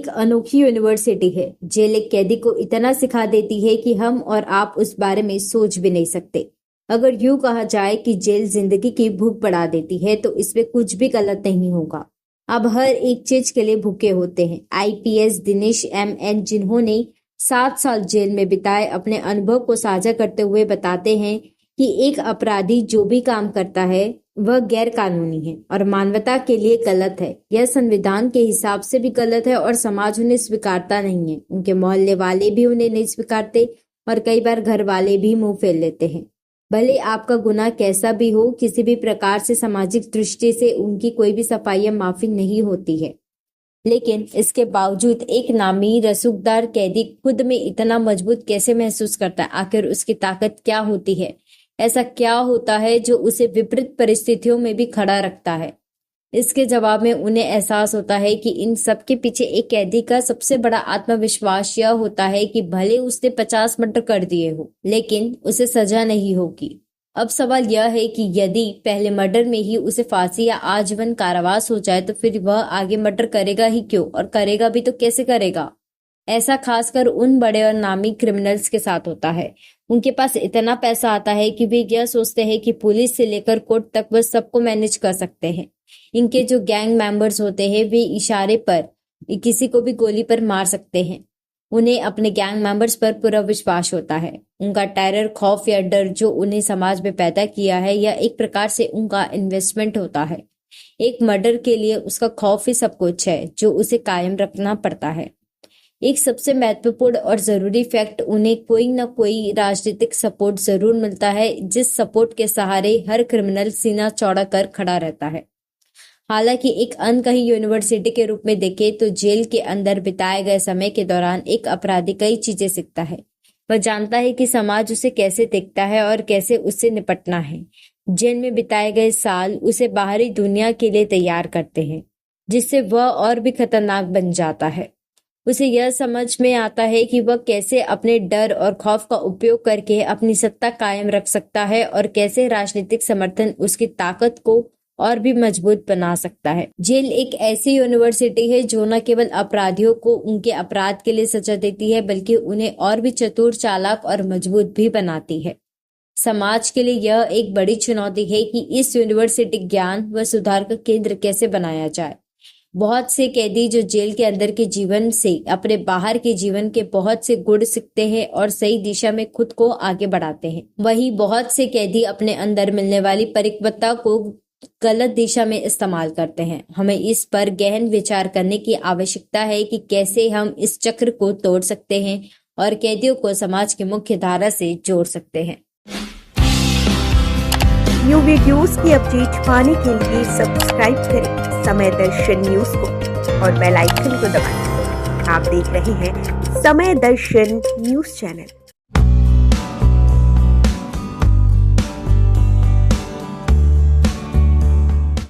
एक अनोखी यूनिवर्सिटी है। जेल एक कैदी को इतना सिखा देती है कि हम और आप उस बारे में सोच भी नहीं सकते। अगर यूं कहा जाए कि जेल जिंदगी की भूख बढ़ा देती है तो इसमें कुछ भी गलत नहीं होगा। अब हर एक चीज के लिए भूखे होते हैं। आईपीएस दिनेश MN, जिन्होंने 7 साल जेल में बिताए, अपने अनुभव को साझा करते हुए बताते हैं कि एक अपराधी जो भी काम करता है वह गैर कानूनी है और मानवता के लिए गलत है। यह संविधान के हिसाब से भी गलत है और समाज उन्हें स्वीकारता नहीं है। उनके मोहल्ले वाले भी उन्हें नहीं स्वीकारते और कई बार घर वाले भी मुंह फेर लेते हैं। भले आपका गुनाह कैसा भी हो, किसी भी प्रकार से सामाजिक दृष्टि से उनकी कोई भी सफाई या माफी नहीं होती है। लेकिन इसके बावजूद एक नामी रसूखदार कैदी खुद में इतना मजबूत कैसे महसूस करता है? आखिर उसकी ताकत क्या होती है? ऐसा क्या होता है जो उसे विपरीत परिस्थितियों में भी खड़ा रखता है? इसके जवाब में उन्हें एहसास होता है कि इन सब के पीछे एक कैदी का सबसे बड़ा आत्मविश्वास यह होता है कि भले उसने 50 मर्डर कर दिए हो, लेकिन उसे सजा नहीं होगी। अब सवाल यह है कि यदि पहले मर्डर में ही उसे फांसी या आजीवन कारावास हो जाए तो फिर वह आगे मर्डर करेगा ही क्यों, और करेगा भी तो कैसे करेगा? ऐसा खासकर उन बड़े और नामी क्रिमिनल्स के साथ होता है। उनके पास इतना पैसा आता है कि वे यह सोचते हैं कि पुलिस से लेकर कोर्ट तक वह सबको मैनेज कर सकते हैं। इनके जो गैंग मेंबर्स होते हैं वे इशारे पर किसी को भी गोली पर मार सकते हैं। उन्हें अपने गैंग मेंबर्स पर पूरा विश्वास होता है। उनका टेरर, खौफ या डर जो उन्हें समाज में पैदा किया है, यह एक प्रकार से उनका इन्वेस्टमेंट होता है। एक मर्डर के लिए उसका खौफ ही सब कुछ है जो उसे कायम रखना पड़ता है। एक सबसे महत्वपूर्ण और जरूरी फैक्ट, उन्हें कोई न कोई राजनीतिक सपोर्ट जरूर मिलता है, जिस सपोर्ट के सहारे हर क्रिमिनल सीना चौड़ा कर खड़ा रहता है। हालांकि एक अनकही यूनिवर्सिटी के रूप में देखें तो जेल के अंदर बिताए गए समय के दौरान एक अपराधी कई चीजें सीखता है। वह जानता है कि समाज उसे कैसे देखता है और कैसे उससे निपटना है। जेल में बिताए गए साल उसे बाहरी दुनिया के लिए तैयार करते हैं, जिससे वह और भी खतरनाक बन जाता है। उसे यह समझ में आता है कि वह कैसे अपने डर और खौफ का उपयोग करके अपनी सत्ता कायम रख सकता है और कैसे राजनीतिक समर्थन उसकी ताकत को और भी मजबूत बना सकता है। जेल एक ऐसी यूनिवर्सिटी है जो न केवल अपराधियों को उनके अपराध के लिए सजा देती है, बल्कि उन्हें और भी चतुर, चालाक और मजबूत भी बनाती है। समाज के लिए यह एक बड़ी चुनौती है कि इस यूनिवर्सिटी ज्ञान व सुधार का केंद्र कैसे बनाया जाए। बहुत से कैदी जो जेल के अंदर के जीवन से अपने बाहर के जीवन के बहुत से गुण सीखते हैं और सही दिशा में खुद को आगे बढ़ाते हैं। वहीं बहुत से कैदी अपने अंदर मिलने वाली परिपक्वता को गलत दिशा में इस्तेमाल करते हैं। हमें इस पर गहन विचार करने की आवश्यकता है कि कैसे हम इस चक्र को तोड़ सकते हैं और कैदियों को समाज की मुख्य धारा से जोड़ सकते हैं। न्यू वीडियोस की अपडेट पाने के लिए सब्सक्राइब करें समय दर्शन न्यूज को और बेल आइकन को दबाएं। आप देख रहे हैं समय दर्शन न्यूज चैनल।